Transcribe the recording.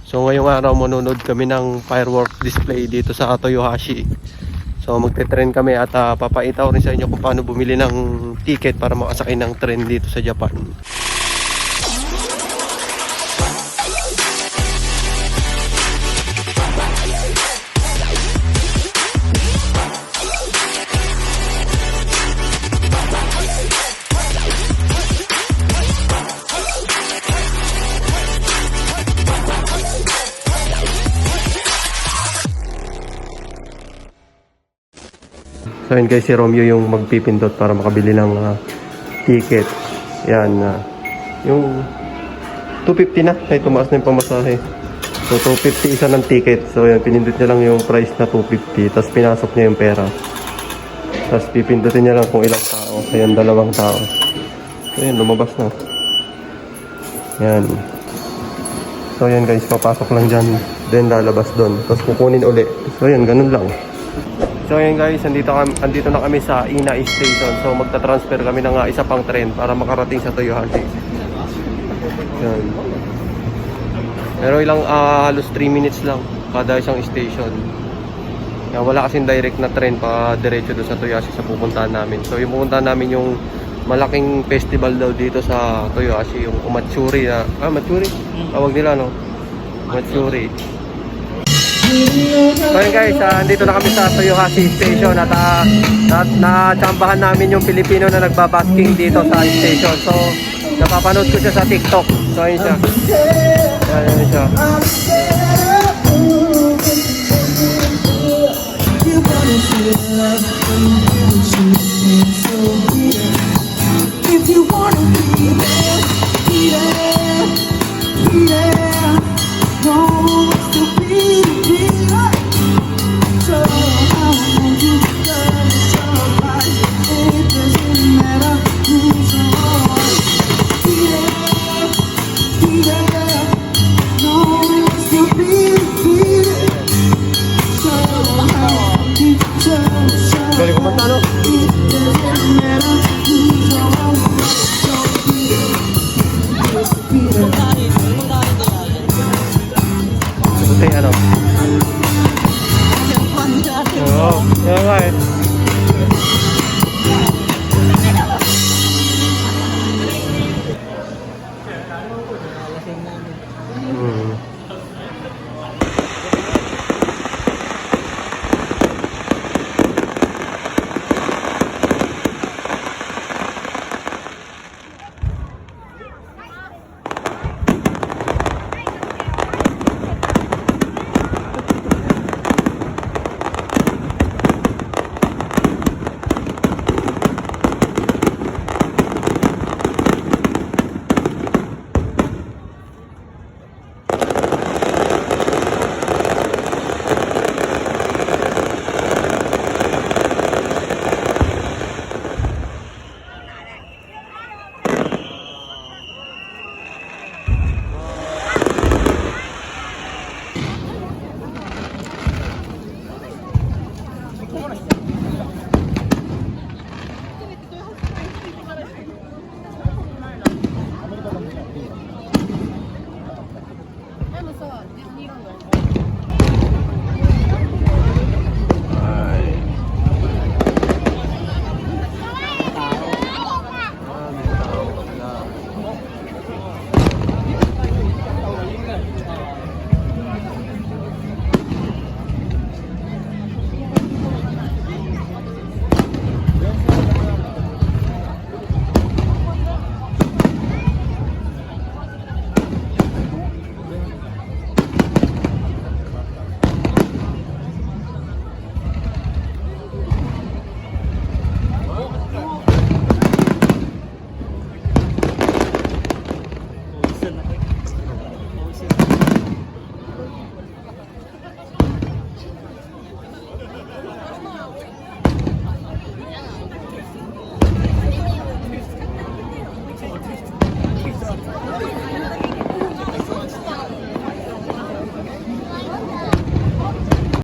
So ngayong araw manonood kami ng firework display dito sa Toyohashi. So magte-train kami at papaitaw rin sa inyo kung paano bumili ng ticket para makasakay ng train dito sa Japan. So yun guys, si Romeo yung magpipindot para makabili ng ticket. Yan, yung 250 na, ay tumaas na yung pamasahe. So 250 isa ng ticket. So yan, pinindot niya lang yung price na 250, tapos pinasok niya yung pera. Tapos pipindutin niya lang kung ilang tao. Ayan, 2 tao. So yan, lumabas na. Yan. So yan guys, papasok lang dyan, then lalabas doon, tapos kukunin uli. So yan, ganun lang. So ayan guys, andito na kami sa Ina Station. So magta-transfer kami ng isa pang train para makarating sa Toyohashi. Yan. Pero ilang halos 3 minutes lang kada isang station. Yan, wala kasing direct na train pa diretso doon sa Toyohashi sa pupuntahan namin. So yung pupuntahan namin yung malaking festival daw dito sa Toyohashi, yung Matsuri na, Matsuri? Tawag nila, no? Matsuri. So yun guys, andito na kami sa Toyohashi Station at natsambahan namin yung Pilipino na nagbabasking dito sa station. So napapanood ko siya sa TikTok. So ayun siya. Ayun siya. If you wanna be there, be there, be there. No one's to be there. So I want you to survive. It doesn't matter who's on. Be there, be there. No one's to be there. So I want you to survive. It doesn't matter who's on. Say ano? Oo, yan nga eh.